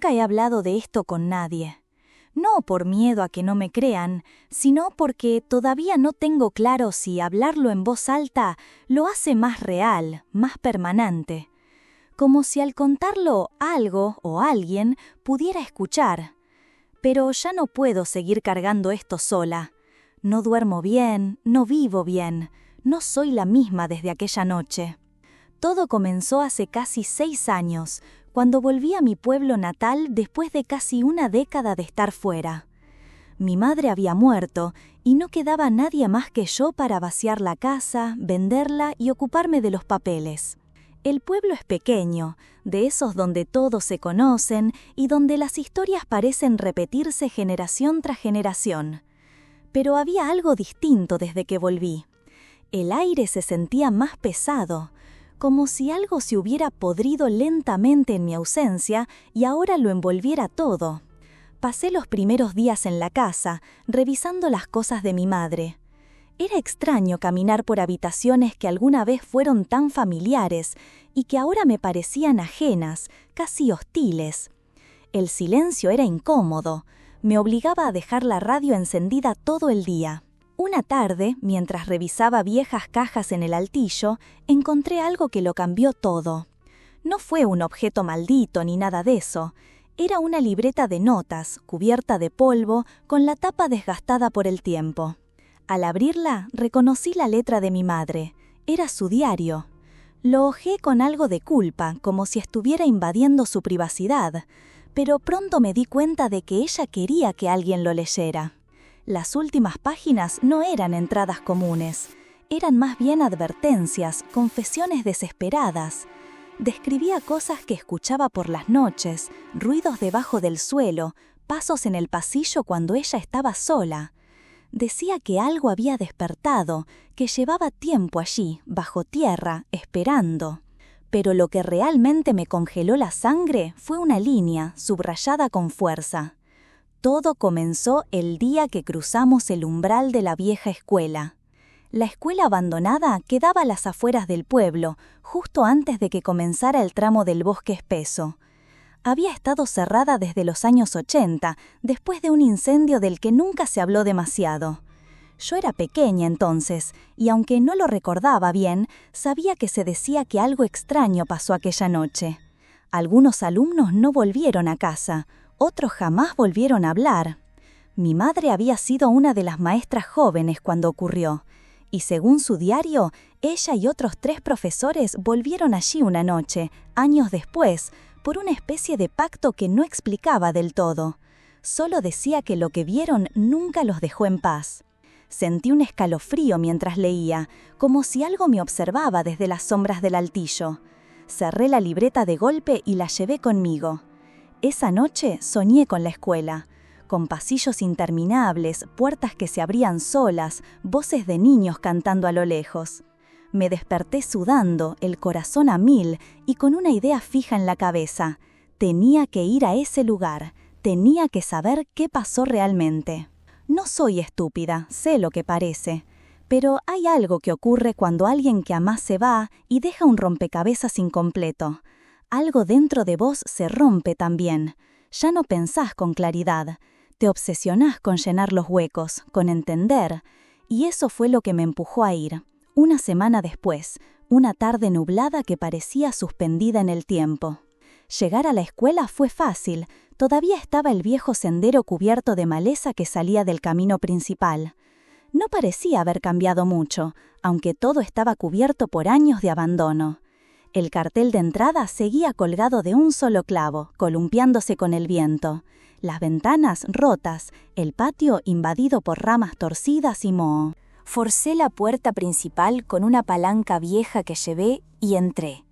Nunca he hablado de esto con nadie. No por miedo a que no me crean, sino porque todavía no tengo claro si hablarlo en voz alta lo hace más real, más permanente. Como si al contarlo algo o alguien pudiera escuchar. Pero ya no puedo seguir cargando esto sola. No duermo bien, no vivo bien, no soy la misma desde aquella noche. Todo comenzó hace casi 6 años, cuando volví a mi pueblo natal después de casi una década de estar fuera. Mi madre había muerto y no quedaba nadie más que yo para vaciar la casa, venderla y ocuparme de los papeles. El pueblo es pequeño, de esos donde todos se conocen y donde las historias parecen repetirse generación tras generación. Pero había algo distinto desde que volví. El aire se sentía más pesado, como si algo se hubiera podrido lentamente en mi ausencia y ahora lo envolviera todo. Pasé los primeros días en la casa, revisando las cosas de mi madre. Era extraño caminar por habitaciones que alguna vez fueron tan familiares y que ahora me parecían ajenas, casi hostiles. El silencio era incómodo, me obligaba a dejar la radio encendida todo el día. Una tarde, mientras revisaba viejas cajas en el altillo, encontré algo que lo cambió todo. No fue un objeto maldito ni nada de eso. Era una libreta de notas, cubierta de polvo, con la tapa desgastada por el tiempo. Al abrirla, reconocí la letra de mi madre. Era su diario. Lo hojé con algo de culpa, como si estuviera invadiendo su privacidad, pero pronto me di cuenta de que ella quería que alguien lo leyera. Las últimas páginas no eran entradas comunes, eran más bien advertencias, confesiones desesperadas. Describía cosas que escuchaba por las noches, ruidos debajo del suelo, pasos en el pasillo cuando ella estaba sola. Decía que algo había despertado, que llevaba tiempo allí, bajo tierra, esperando. Pero lo que realmente me congeló la sangre fue una línea, subrayada con fuerza. Todo comenzó el día que cruzamos el umbral de la vieja escuela. La escuela abandonada quedaba a las afueras del pueblo, justo antes de que comenzara el tramo del bosque espeso. Había estado cerrada desde los años 80, después de un incendio del que nunca se habló demasiado. Yo era pequeña entonces, y aunque no lo recordaba bien, sabía que se decía que algo extraño pasó aquella noche. Algunos alumnos no volvieron a casa, otros jamás volvieron a hablar. Mi madre había sido una de las maestras jóvenes cuando ocurrió, y según su diario, ella y otros 3 profesores volvieron allí una noche, años después, por una especie de pacto que no explicaba del todo. Solo decía que lo que vieron nunca los dejó en paz. Sentí un escalofrío mientras leía, como si algo me observaba desde las sombras del altillo. Cerré la libreta de golpe y la llevé conmigo. Esa noche soñé con la escuela, con pasillos interminables, puertas que se abrían solas, voces de niños cantando a lo lejos. Me desperté sudando, el corazón a 1000 y con una idea fija en la cabeza. Tenía que ir a ese lugar, tenía que saber qué pasó realmente. No soy estúpida, sé lo que parece, pero hay algo que ocurre cuando alguien que amás se va y deja un rompecabezas incompleto. Algo dentro de vos se rompe también. Ya no pensás con claridad, te obsesionás con llenar los huecos, con entender, y eso fue lo que me empujó a ir. Una semana después, una tarde nublada que parecía suspendida en el tiempo. Llegar a la escuela fue fácil, todavía estaba el viejo sendero cubierto de maleza que salía del camino principal. No parecía haber cambiado mucho, aunque todo estaba cubierto por años de abandono. El cartel de entrada seguía colgado de un solo clavo, columpiándose con el viento. Las ventanas rotas, el patio invadido por ramas torcidas y moho. Forcé la puerta principal con una palanca vieja que llevé y entré.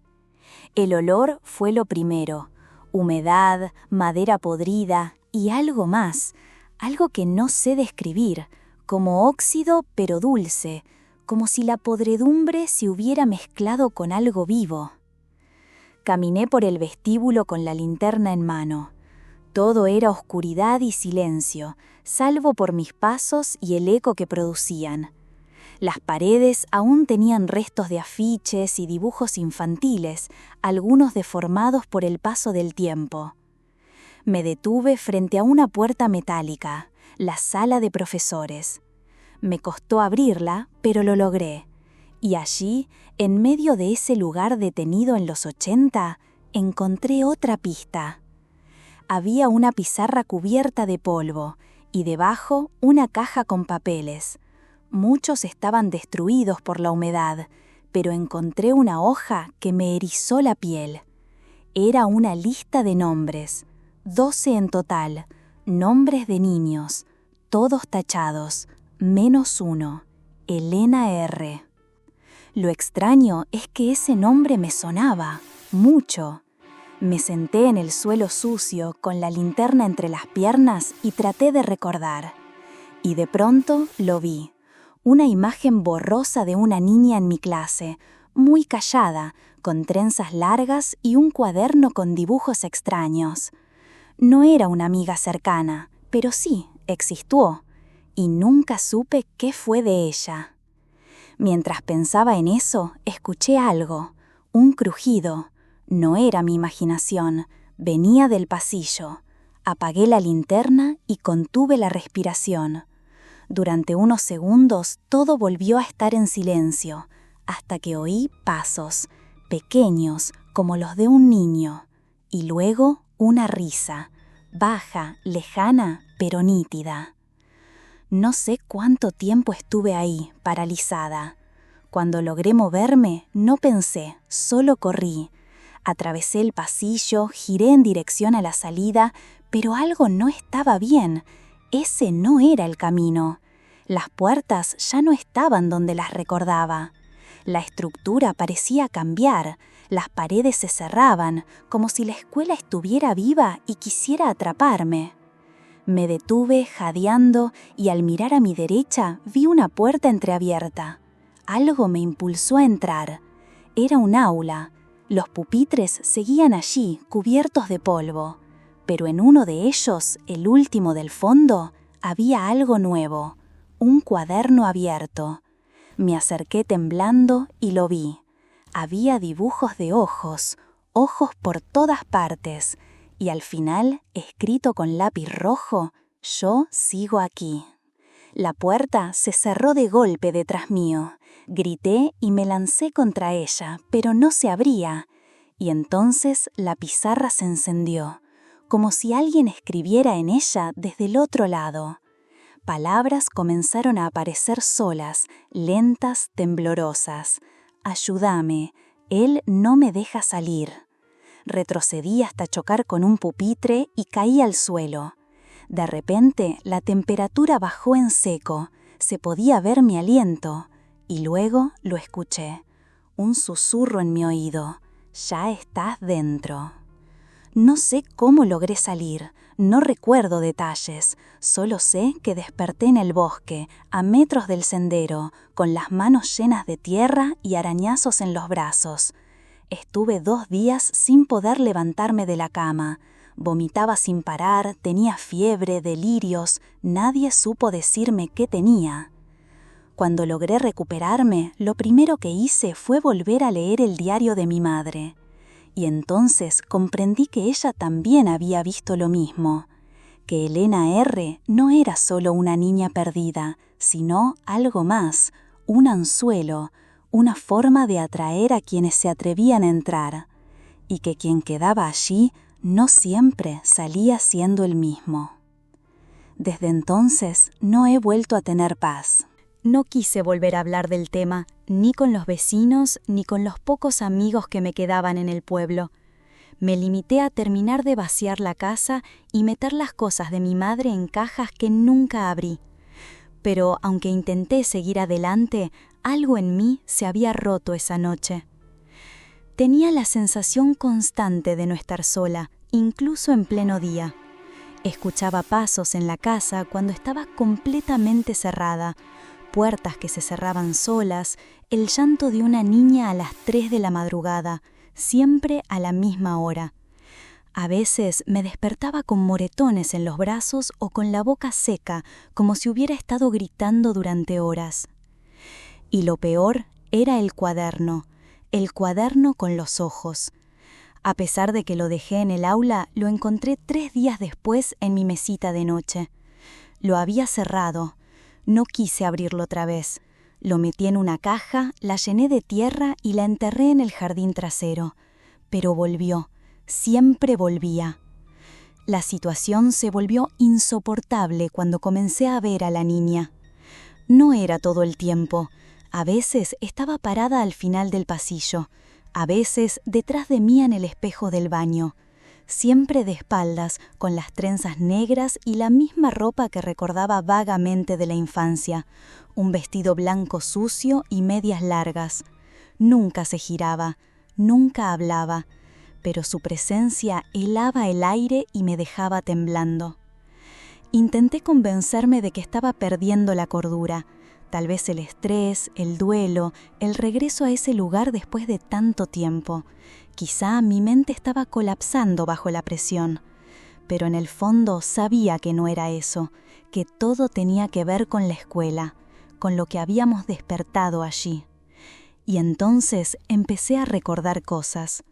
El olor fue lo primero, humedad, madera podrida y algo más, algo que no sé describir, como óxido pero dulce, como si la podredumbre se hubiera mezclado con algo vivo. Caminé por el vestíbulo con la linterna en mano. Todo era oscuridad y silencio, salvo por mis pasos y el eco que producían. Las paredes aún tenían restos de afiches y dibujos infantiles, algunos deformados por el paso del tiempo. Me detuve frente a una puerta metálica, la sala de profesores. Me costó abrirla, pero lo logré. Y allí, en medio de ese lugar detenido en los 80, encontré otra pista. Había una pizarra cubierta de polvo y debajo una caja con papeles. Muchos estaban destruidos por la humedad, pero encontré una hoja que me erizó la piel. Era una lista de nombres, 12 en total, nombres de niños, todos tachados, menos uno, Elena R. Lo extraño es que ese nombre me sonaba, mucho. Me senté en el suelo sucio con la linterna entre las piernas y traté de recordar. Y de pronto lo vi, una imagen borrosa de una niña en mi clase, muy callada, con trenzas largas y un cuaderno con dibujos extraños. No era una amiga cercana, pero sí, existió, y nunca supe qué fue de ella. Mientras pensaba en eso, escuché algo, un crujido. No era mi imaginación, venía del pasillo. Apagué la linterna y contuve la respiración. Durante unos segundos todo volvió a estar en silencio, hasta que oí pasos, pequeños como los de un niño, y luego una risa, baja, lejana, pero nítida. No sé cuánto tiempo estuve ahí, paralizada. Cuando logré moverme, no pensé, solo corrí. Atravesé el pasillo, giré en dirección a la salida, pero algo no estaba bien. Ese no era el camino. Las puertas ya no estaban donde las recordaba. La estructura parecía cambiar. Las paredes se cerraban, como si la escuela estuviera viva y quisiera atraparme. Me detuve jadeando y al mirar a mi derecha vi una puerta entreabierta. Algo me impulsó a entrar. Era un aula. Los pupitres seguían allí, cubiertos de polvo. Pero en uno de ellos, el último del fondo, había algo nuevo. Un cuaderno abierto. Me acerqué temblando y lo vi. Había dibujos de ojos, ojos por todas partes. Y al final, escrito con lápiz rojo, yo sigo aquí. La puerta se cerró de golpe detrás mío. Grité y me lancé contra ella, pero no se abría. Y entonces la pizarra se encendió, como si alguien escribiera en ella desde el otro lado. Palabras comenzaron a aparecer solas, lentas, temblorosas. Ayúdame, él no me deja salir. Retrocedí hasta chocar con un pupitre y caí al suelo. De repente, la temperatura bajó en seco. Se podía ver mi aliento. Y luego lo escuché. Un susurro en mi oído. Ya estás dentro. No sé cómo logré salir. No recuerdo detalles. Solo sé que desperté en el bosque, a metros del sendero, con las manos llenas de tierra y arañazos en los brazos. Estuve 2 días sin poder levantarme de la cama. Vomitaba sin parar, tenía fiebre, delirios. Nadie supo decirme qué tenía. Cuando logré recuperarme, lo primero que hice fue volver a leer el diario de mi madre. Y entonces comprendí que ella también había visto lo mismo. Que Elena R. no era solo una niña perdida, sino algo más, un anzuelo, una forma de atraer a quienes se atrevían a entrar, y que quien quedaba allí no siempre salía siendo el mismo. Desde entonces no he vuelto a tener paz. No quise volver a hablar del tema, ni con los vecinos, ni con los pocos amigos que me quedaban en el pueblo. Me limité a terminar de vaciar la casa y meter las cosas de mi madre en cajas que nunca abrí. Pero aunque intenté seguir adelante, algo en mí se había roto esa noche. Tenía la sensación constante de no estar sola, incluso en pleno día. Escuchaba pasos en la casa cuando estaba completamente cerrada, puertas que se cerraban solas, el llanto de una niña a las 3 de la madrugada, siempre a la misma hora. A veces me despertaba con moretones en los brazos o con la boca seca, como si hubiera estado gritando durante horas. Y lo peor era el cuaderno con los ojos. A pesar de que lo dejé en el aula, lo encontré 3 días después en mi mesita de noche. Lo había cerrado. No quise abrirlo otra vez. Lo metí en una caja, la llené de tierra y la enterré en el jardín trasero. Pero volvió. Siempre volvía. La situación se volvió insoportable cuando comencé a ver a la niña. No era todo el tiempo. A veces estaba parada al final del pasillo, a veces detrás de mí en el espejo del baño, siempre de espaldas, con las trenzas negras y la misma ropa que recordaba vagamente de la infancia, un vestido blanco sucio y medias largas. Nunca se giraba, nunca hablaba, pero su presencia helaba el aire y me dejaba temblando. Intenté convencerme de que estaba perdiendo la cordura. Tal vez el estrés, el duelo, el regreso a ese lugar después de tanto tiempo. Quizá mi mente estaba colapsando bajo la presión. Pero en el fondo sabía que no era eso, que todo tenía que ver con la escuela, con lo que habíamos despertado allí. Y entonces empecé a recordar cosas.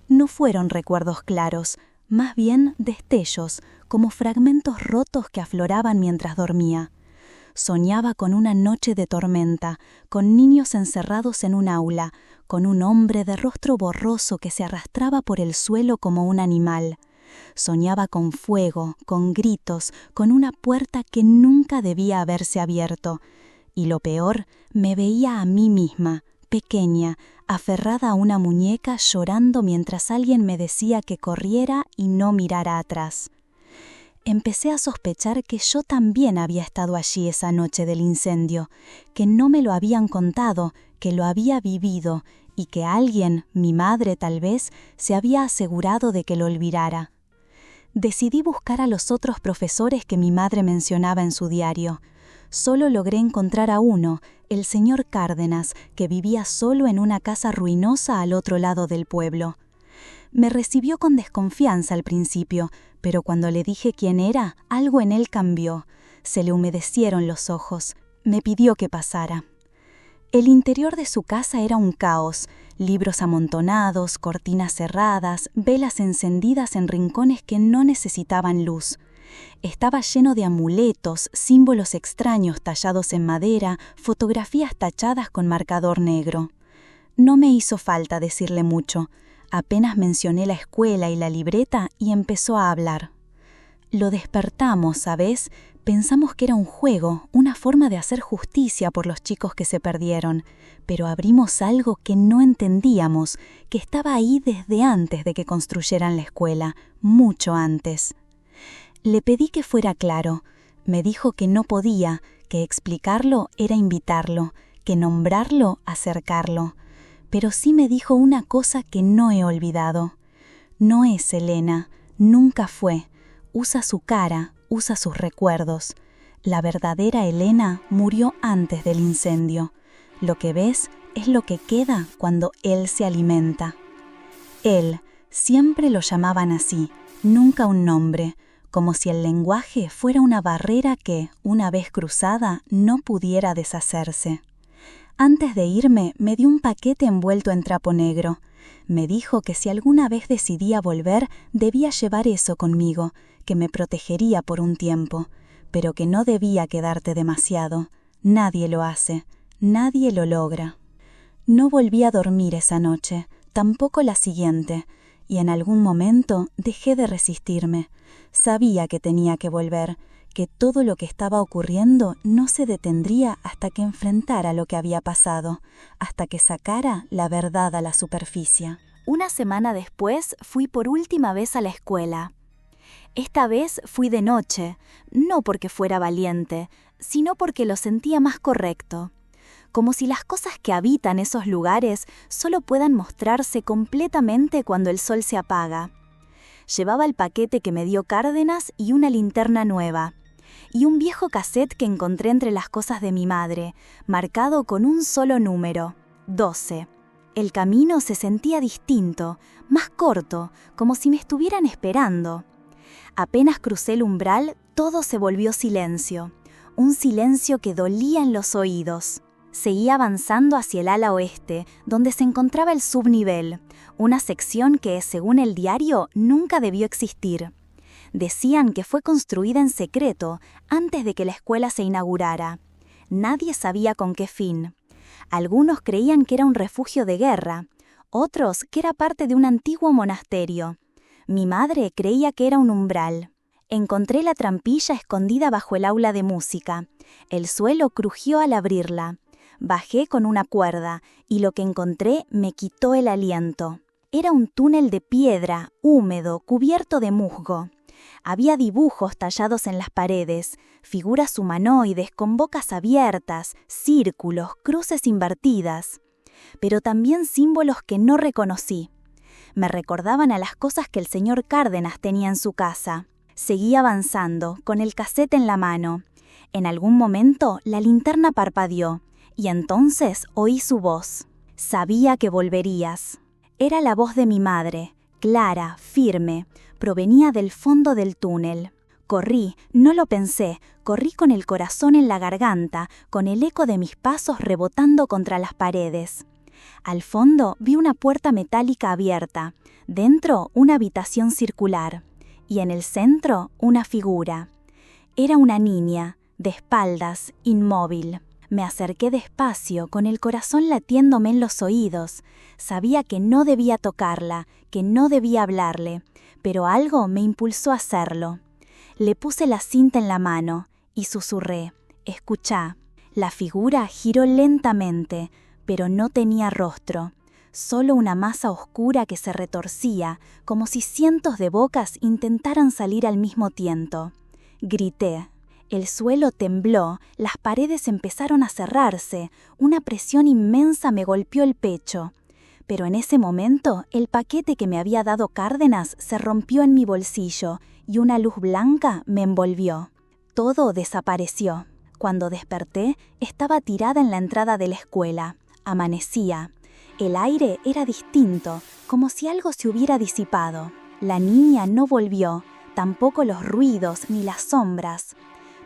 No fueron recuerdos claros, más bien destellos, como fragmentos rotos que afloraban mientras dormía. Soñaba con una noche de tormenta, con niños encerrados en un aula, con un hombre de rostro borroso que se arrastraba por el suelo como un animal. Soñaba con fuego, con gritos, con una puerta que nunca debía haberse abierto. Y lo peor, me veía a mí misma, pequeña, aferrada a una muñeca llorando mientras alguien me decía que corriera y no mirara atrás. Empecé a sospechar que yo también había estado allí esa noche del incendio, que no me lo habían contado, que lo había vivido y que alguien, mi madre tal vez, se había asegurado de que lo olvidara. Decidí buscar a los otros profesores que mi madre mencionaba en su diario. Solo logré encontrar a uno, el señor Cárdenas, que vivía solo en una casa ruinosa al otro lado del pueblo. Me recibió con desconfianza al principio, pero cuando le dije quién era, algo en él cambió. Se le humedecieron los ojos. Me pidió que pasara. El interior de su casa era un caos. Libros amontonados, cortinas cerradas, velas encendidas en rincones que no necesitaban luz. Estaba lleno de amuletos, símbolos extraños tallados en madera, fotografías tachadas con marcador negro. No me hizo falta decirle mucho. Apenas mencioné la escuela y la libreta y empezó a hablar. Lo despertamos, ¿sabes? Pensamos que era un juego, una forma de hacer justicia por los chicos que se perdieron, pero abrimos algo que no entendíamos, que estaba ahí desde antes de que construyeran la escuela, mucho antes. Le pedí que fuera claro. Me dijo que no podía, que explicarlo era invitarlo, que nombrarlo, acercarlo. Pero sí me dijo una cosa que no he olvidado. No es Elena, nunca fue. Usa su cara, usa sus recuerdos. La verdadera Elena murió antes del incendio. Lo que ves es lo que queda cuando él se alimenta. Él, siempre lo llamaban así, nunca un nombre, como si el lenguaje fuera una barrera que, una vez cruzada, no pudiera deshacerse. Antes de irme, me dio un paquete envuelto en trapo negro. Me dijo que si alguna vez decidía volver, debía llevar eso conmigo, que me protegería por un tiempo, pero que no debía quedarte demasiado. Nadie lo hace, nadie lo logra. No volví a dormir esa noche, tampoco la siguiente, y en algún momento dejé de resistirme. Sabía que tenía que volver, que todo lo que estaba ocurriendo no se detendría hasta que enfrentara lo que había pasado, hasta que sacara la verdad a la superficie. Una semana después fui por última vez a la escuela. Esta vez fui de noche, no porque fuera valiente, sino porque lo sentía más correcto. Como si las cosas que habitan esos lugares solo puedan mostrarse completamente cuando el sol se apaga. Llevaba el paquete que me dio Cárdenas y una linterna nueva. Y un viejo cassette que encontré entre las cosas de mi madre, marcado con un solo número, 12. El camino se sentía distinto, más corto, como si me estuvieran esperando. Apenas crucé el umbral, todo se volvió silencio, un silencio que dolía en los oídos. Seguí avanzando hacia el ala oeste, donde se encontraba el subnivel, una sección que, según el diario, nunca debió existir. Decían que fue construida en secreto antes de que la escuela se inaugurara. Nadie sabía con qué fin. Algunos creían que era un refugio de guerra, otros que era parte de un antiguo monasterio. Mi madre creía que era un umbral. Encontré la trampilla escondida bajo el aula de música. El suelo crujió al abrirla. Bajé con una cuerda y lo que encontré me quitó el aliento. Era un túnel de piedra, húmedo, cubierto de musgo. Había dibujos tallados en las paredes, figuras humanoides con bocas abiertas, círculos, cruces invertidas. Pero también símbolos que no reconocí. Me recordaban a las cosas que el señor Cárdenas tenía en su casa. Seguí avanzando, con el casete en la mano. En algún momento la linterna parpadeó, y entonces oí su voz. Sabía que volverías. Era la voz de mi madre, clara, firme, provenía del fondo del túnel. Corrí, no lo pensé, corrí con el corazón en la garganta, con el eco de mis pasos rebotando contra las paredes. Al fondo vi una puerta metálica abierta, dentro una habitación circular, y en el centro una figura. Era una niña, de espaldas, inmóvil. Me acerqué despacio, con el corazón latiéndome en los oídos. Sabía que no debía tocarla, que no debía hablarle, pero algo me impulsó a hacerlo. Le puse la cinta en la mano y susurré: «Escuchá». La figura giró lentamente, pero no tenía rostro, solo una masa oscura que se retorcía, como si cientos de bocas intentaran salir al mismo tiempo. Grité. El suelo tembló, las paredes empezaron a cerrarse, una presión inmensa me golpeó el pecho. Pero en ese momento, el paquete que me había dado Cárdenas se rompió en mi bolsillo y una luz blanca me envolvió. Todo desapareció. Cuando desperté, estaba tirada en la entrada de la escuela. Amanecía. El aire era distinto, como si algo se hubiera disipado. La niña no volvió, tampoco los ruidos ni las sombras.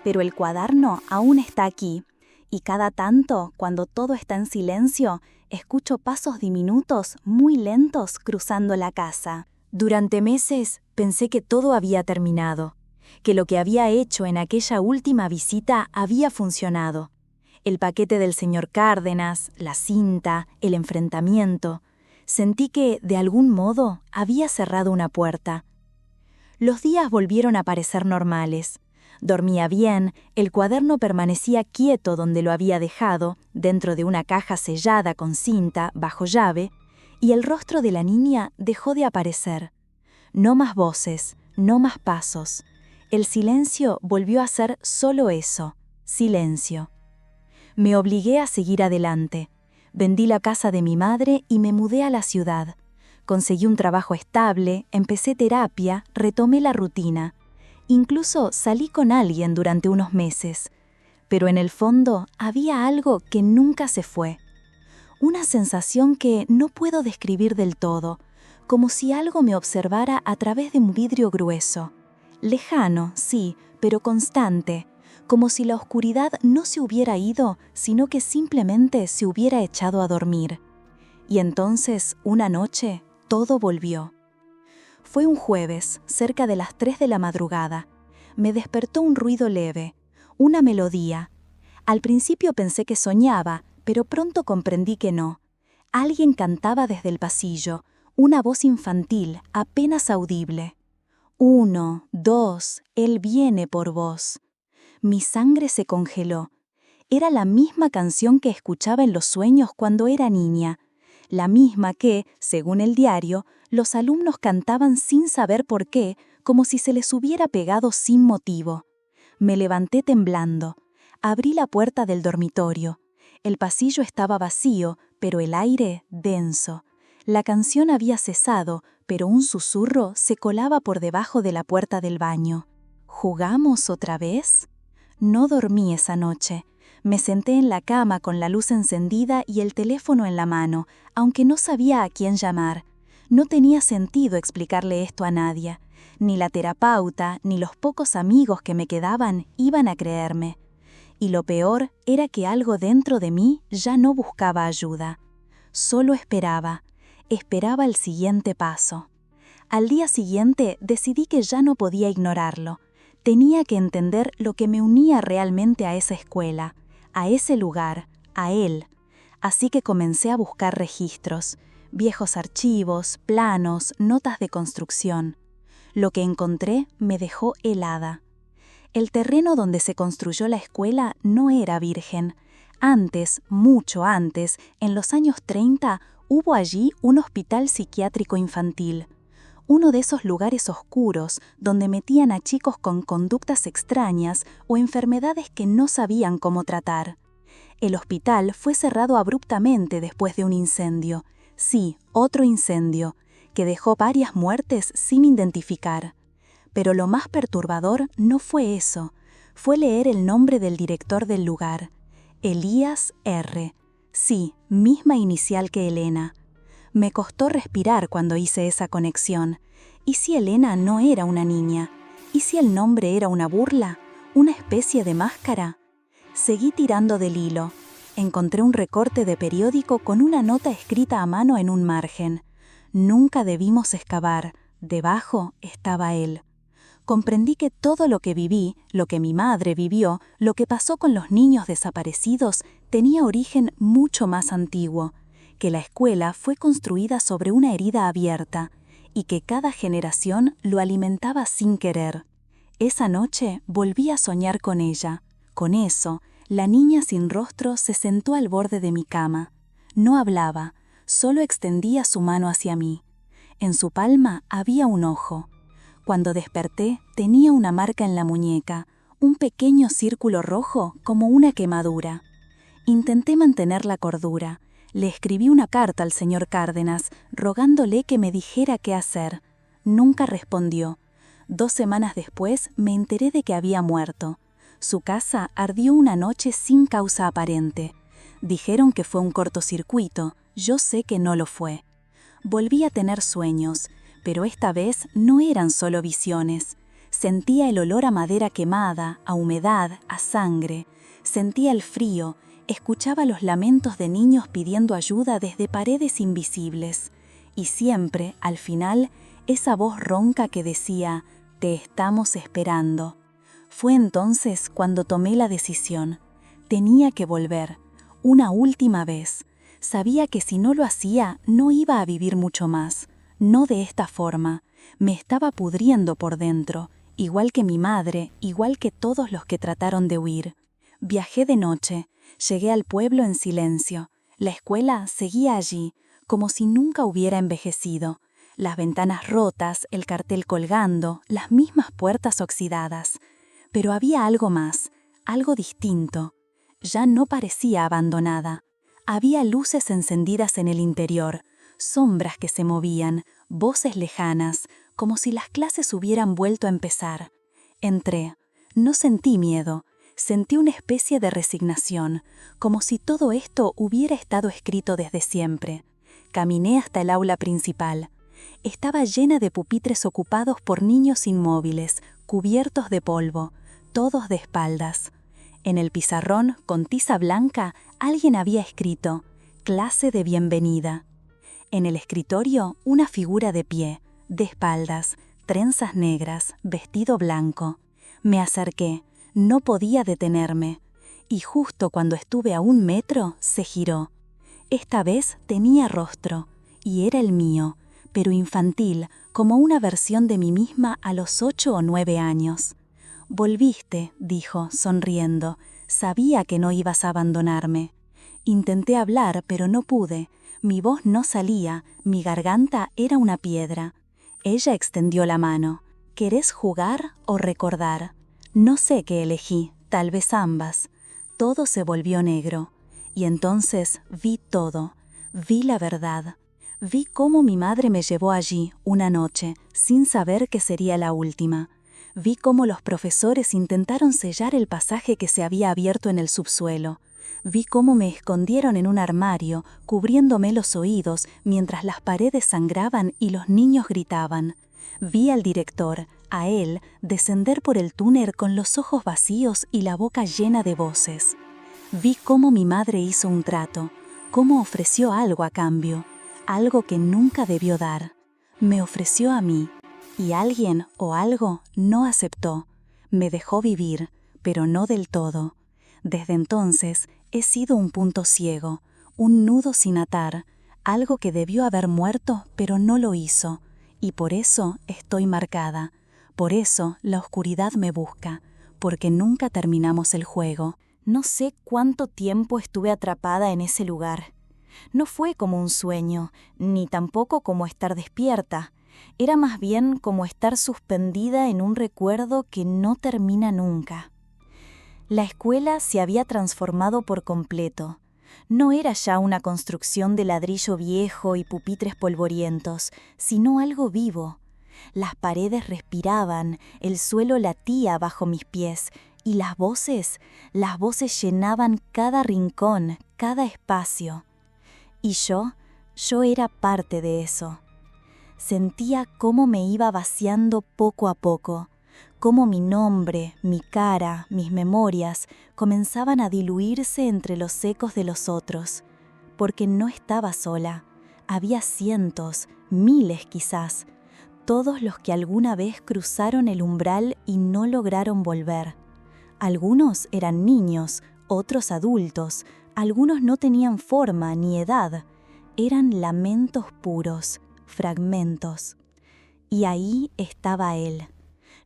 Pero el cuaderno aún está aquí, y cada tanto, cuando todo está en silencio, escucho pasos diminutos muy lentos cruzando la casa. Durante meses pensé que todo había terminado, que lo que había hecho en aquella última visita había funcionado. El paquete del señor Cárdenas, la cinta, el enfrentamiento. Sentí que, de algún modo, había cerrado una puerta. Los días volvieron a parecer normales. Dormía bien, el cuaderno permanecía quieto donde lo había dejado, dentro de una caja sellada con cinta, bajo llave, y el rostro de la niña dejó de aparecer. No más voces, no más pasos. El silencio volvió a ser solo eso, silencio. Me obligué a seguir adelante. Vendí la casa de mi madre y me mudé a la ciudad. Conseguí un trabajo estable, empecé terapia, retomé la rutina. Incluso salí con alguien durante unos meses, pero en el fondo había algo que nunca se fue. Una sensación que no puedo describir del todo, como si algo me observara a través de un vidrio grueso. Lejano, sí, pero constante, como si la oscuridad no se hubiera ido, sino que simplemente se hubiera echado a dormir. Y entonces, una noche, todo volvió. Fue un jueves, cerca de las 3 de la madrugada. Me despertó un ruido leve, una melodía. Al principio pensé que soñaba, pero pronto comprendí que no. Alguien cantaba desde el pasillo, una voz infantil, apenas audible. 1, 2, él viene por vos. Mi sangre se congeló. Era la misma canción que escuchaba en los sueños cuando era niña. La misma que, según el diario, los alumnos cantaban sin saber por qué, como si se les hubiera pegado sin motivo. Me levanté temblando. Abrí la puerta del dormitorio. El pasillo estaba vacío, pero el aire denso. La canción había cesado, pero un susurro se colaba por debajo de la puerta del baño. ¿Jugamos otra vez? No dormí esa noche. Me senté en la cama con la luz encendida y el teléfono en la mano, aunque no sabía a quién llamar. No tenía sentido explicarle esto a nadie. Ni la terapeuta, ni los pocos amigos que me quedaban iban a creerme. Y lo peor era que algo dentro de mí ya no buscaba ayuda. Solo esperaba el siguiente paso. Al día siguiente decidí que ya no podía ignorarlo. Tenía que entender lo que me unía realmente a esa escuela, a ese lugar, a él. Así que comencé a buscar registros, viejos archivos, planos, notas de construcción. Lo que encontré me dejó helada. El terreno donde se construyó la escuela no era virgen. Antes, mucho antes, en los años 30, hubo allí un hospital psiquiátrico infantil. Uno de esos lugares oscuros donde metían a chicos con conductas extrañas o enfermedades que no sabían cómo tratar. El hospital fue cerrado abruptamente después de un incendio. Sí, otro incendio, que dejó varias muertes sin identificar. Pero lo más perturbador no fue eso, fue leer el nombre del director del lugar. Elías R. Sí, misma inicial que Elena. Me costó respirar cuando hice esa conexión. ¿Y si Elena no era una niña? ¿Y si el nombre era una burla? ¿Una especie de máscara? Seguí tirando del hilo. Encontré un recorte de periódico con una nota escrita a mano en un margen. Nunca debimos excavar. Debajo estaba él. Comprendí que todo lo que viví, lo que mi madre vivió, lo que pasó con los niños desaparecidos, tenía origen mucho más antiguo, que la escuela fue construida sobre una herida abierta y que cada generación lo alimentaba sin querer. Esa noche volví a soñar con ella. Con eso, la niña sin rostro se sentó al borde de mi cama. No hablaba, solo extendía su mano hacia mí. En su palma había un ojo. Cuando desperté, tenía una marca en la muñeca, un pequeño círculo rojo como una quemadura. Intenté mantener la cordura. Le escribí una carta al señor Cárdenas, rogándole que me dijera qué hacer. Nunca respondió. 2 semanas después me enteré de que había muerto. Su casa ardió una noche sin causa aparente. Dijeron que fue un cortocircuito, yo sé que no lo fue. Volví a tener sueños, pero esta vez no eran solo visiones. Sentía el olor a madera quemada, a humedad, a sangre. Sentía el frío, escuchaba los lamentos de niños pidiendo ayuda desde paredes invisibles. Y siempre, al final, esa voz ronca que decía, «Te estamos esperando». Fue entonces cuando tomé la decisión. Tenía que volver, una última vez. Sabía que si no lo hacía, no iba a vivir mucho más. No de esta forma. Me estaba pudriendo por dentro, igual que mi madre, igual que todos los que trataron de huir. Viajé de noche, llegué al pueblo en silencio. La escuela seguía allí, como si nunca hubiera envejecido. Las ventanas rotas, el cartel colgando, las mismas puertas oxidadas. Pero había algo más, algo distinto. Ya no parecía abandonada. Había luces encendidas en el interior, sombras que se movían, voces lejanas, como si las clases hubieran vuelto a empezar. Entré. No sentí miedo, sentí una especie de resignación, como si todo esto hubiera estado escrito desde siempre. Caminé hasta el aula principal. Estaba llena de pupitres ocupados por niños inmóviles, cubiertos de polvo, todos de espaldas. En el pizarrón, con tiza blanca, alguien había escrito «Clase de bienvenida». En el escritorio, una figura de pie, de espaldas, trenzas negras, vestido blanco. Me acerqué, no podía detenerme. Y justo cuando estuve a 1 metro, se giró. Esta vez tenía rostro, y era el mío, pero infantil, como una versión de mí misma a los 8 o 9 años. «Volviste», dijo, sonriendo. «Sabía que no ibas a abandonarme». Intenté hablar, pero no pude. Mi voz no salía, mi garganta era una piedra. Ella extendió la mano. «¿Querés jugar o recordar?» No sé qué elegí, tal vez ambas. Todo se volvió negro. Y entonces vi todo. Vi la verdad. Vi cómo mi madre me llevó allí, una noche, sin saber que sería la última. Vi cómo los profesores intentaron sellar el pasaje que se había abierto en el subsuelo. Vi cómo me escondieron en un armario, cubriéndome los oídos mientras las paredes sangraban y los niños gritaban. Vi al director, A él descender por el túnel con los ojos vacíos y la boca llena de voces. Vi cómo mi madre hizo un trato, cómo ofreció algo a cambio, algo que nunca debió dar. Me ofreció a mí, y alguien o algo no aceptó. Me dejó vivir, pero no del todo. Desde entonces he sido un punto ciego, un nudo sin atar, algo que debió haber muerto, pero no lo hizo, y por eso estoy marcada. Por eso la oscuridad me busca, porque nunca terminamos el juego. No sé cuánto tiempo estuve atrapada en ese lugar. No fue como un sueño, ni tampoco como estar despierta. Era más bien como estar suspendida en un recuerdo que no termina nunca. La escuela se había transformado por completo. No era ya una construcción de ladrillo viejo y pupitres polvorientos, sino algo vivo. Las paredes respiraban, el suelo latía bajo mis pies, y las voces llenaban cada rincón, cada espacio. Y yo era parte de eso. Sentía cómo me iba vaciando poco a poco, cómo mi nombre, mi cara, mis memorias comenzaban a diluirse entre los ecos de los otros, porque no estaba sola. Había cientos, miles quizás, todos los que alguna vez cruzaron el umbral y no lograron volver. Algunos eran niños, otros adultos, algunos no tenían forma ni edad. Eran lamentos puros, fragmentos. Y ahí estaba él.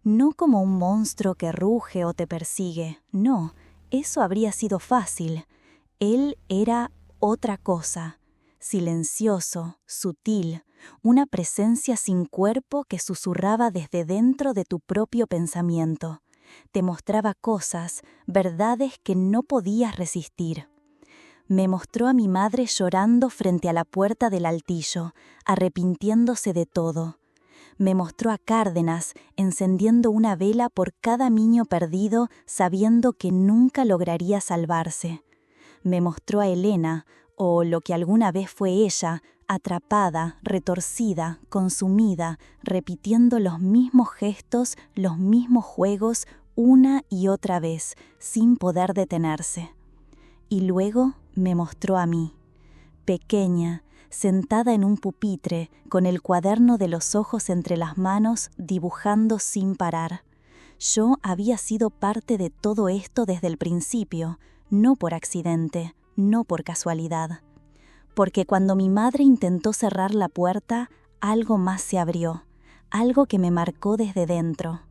No como un monstruo que ruge o te persigue, no, eso habría sido fácil. Él era otra cosa, silencioso, sutil, una presencia sin cuerpo que susurraba desde dentro de tu propio pensamiento. Te mostraba cosas, verdades que no podías resistir. Me mostró a mi madre llorando frente a la puerta del altillo, arrepintiéndose de todo. Me mostró a Cárdenas encendiendo una vela por cada niño perdido, sabiendo que nunca lograría salvarse. Me mostró a Elena, o lo que alguna vez fue ella, atrapada, retorcida, consumida, repitiendo los mismos gestos, los mismos juegos, una y otra vez, sin poder detenerse. Y luego me mostró a mí, pequeña, sentada en un pupitre, con el cuaderno de los ojos entre las manos, dibujando sin parar. Yo había sido parte de todo esto desde el principio, no por accidente, no por casualidad. Porque cuando mi madre intentó cerrar la puerta, algo más se abrió, algo que me marcó desde dentro.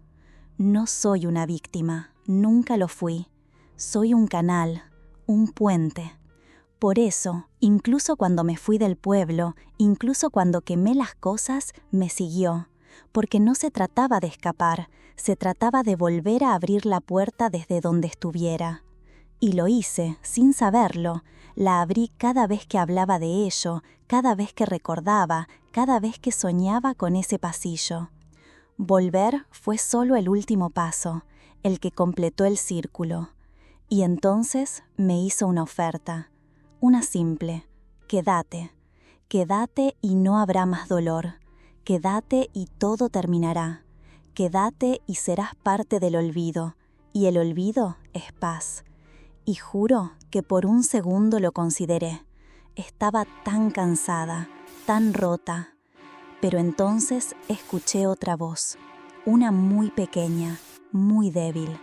No soy una víctima, nunca lo fui. Soy un canal, un puente. Por eso, incluso cuando me fui del pueblo, incluso cuando quemé las cosas, me siguió. Porque no se trataba de escapar, se trataba de volver a abrir la puerta desde donde estuviera. Y lo hice, sin saberlo. La abrí cada vez que hablaba de ello, cada vez que recordaba, cada vez que soñaba con ese pasillo. Volver fue solo el último paso, el que completó el círculo. Y entonces me hizo una oferta. Una simple: quédate. Quédate y no habrá más dolor. Quédate y todo terminará. Quédate y serás parte del olvido. Y el olvido es paz. Y juro que por un segundo lo consideré. Estaba tan cansada, tan rota. Pero entonces escuché otra voz, una muy pequeña, muy débil.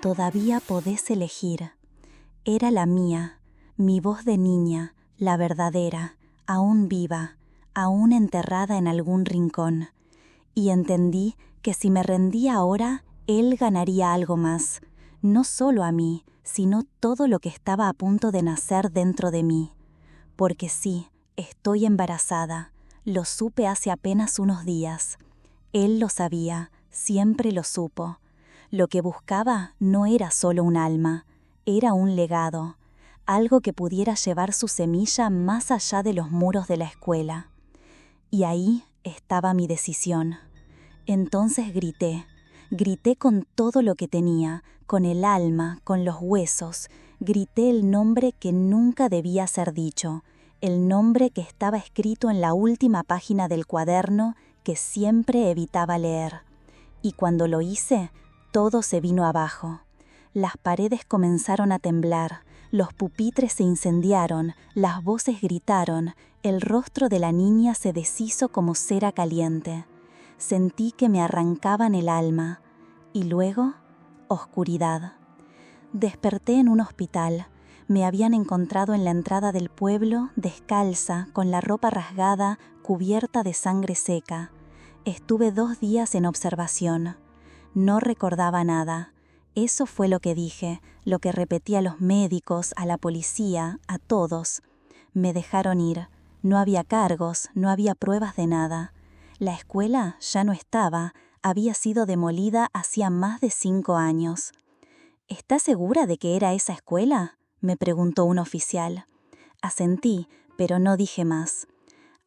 Todavía podés elegir. Era la mía. Mi voz de niña, la verdadera, aún viva, aún enterrada en algún rincón. Y entendí que si me rendía ahora, él ganaría algo más. No solo a mí, sino todo lo que estaba a punto de nacer dentro de mí. Porque sí, estoy embarazada. Lo supe hace apenas unos días. Él lo sabía, siempre lo supo. Lo que buscaba no era solo un alma, era un legado. Algo que pudiera llevar su semilla más allá de los muros de la escuela. Y ahí estaba mi decisión. Entonces grité con todo lo que tenía, con el alma, con los huesos. Grité el nombre que nunca debía ser dicho, el nombre que estaba escrito en la última página del cuaderno que siempre evitaba leer. Y cuando lo hice, todo se vino abajo. Las paredes comenzaron a temblar, los pupitres se incendiaron, las voces gritaron, el rostro de la niña se deshizo como cera caliente. Sentí que me arrancaban el alma. Y luego, oscuridad. Desperté en un hospital. Me habían encontrado en la entrada del pueblo, descalza, con la ropa rasgada, cubierta de sangre seca. Estuve 2 días en observación. No recordaba nada. Eso fue lo que dije, lo que repetí a los médicos, a la policía, a todos. Me dejaron ir. No había cargos, no había pruebas de nada. La escuela ya no estaba, había sido demolida hacía más de 5 años. ¿Estás segura de que era esa escuela?, me preguntó un oficial. Asentí, pero no dije más.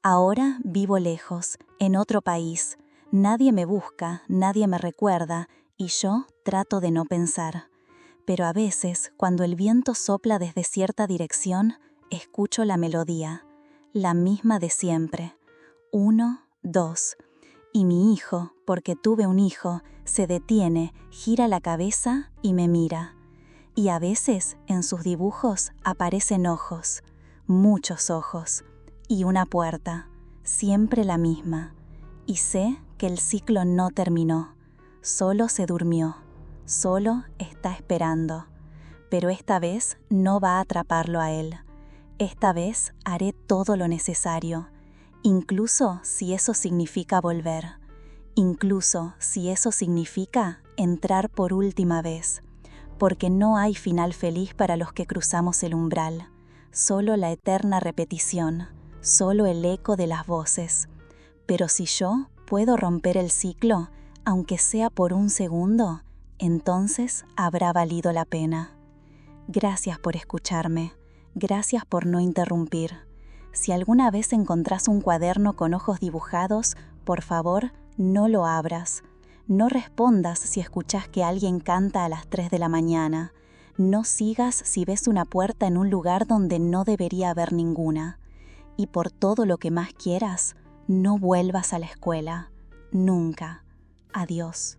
Ahora vivo lejos, en otro país. Nadie me busca, nadie me recuerda, y yo trato de no pensar. Pero a veces, cuando el viento sopla desde cierta dirección, escucho la melodía, la misma de siempre. 1, 2. Y mi hijo, porque tuve un hijo, se detiene, gira la cabeza y me mira. Y a veces, en sus dibujos, aparecen ojos, muchos ojos, y una puerta, siempre la misma. Y sé que el ciclo no terminó, solo se durmió, solo está esperando. Pero esta vez no va a atraparlo a él. Esta vez haré todo lo necesario, incluso si eso significa volver, incluso si eso significa entrar por última vez, porque no hay final feliz para los que cruzamos el umbral, solo la eterna repetición, solo el eco de las voces. Pero si yo puedo romper el ciclo, aunque sea por un segundo, entonces habrá valido la pena. Gracias por escucharme, gracias por no interrumpir. Si alguna vez encontrás un cuaderno con ojos dibujados, por favor, no lo abras. No respondas si escuchás que alguien canta a las 3 de la mañana. No sigas si ves una puerta en un lugar donde no debería haber ninguna. Y por todo lo que más quieras, no vuelvas a la escuela. Nunca. Adiós.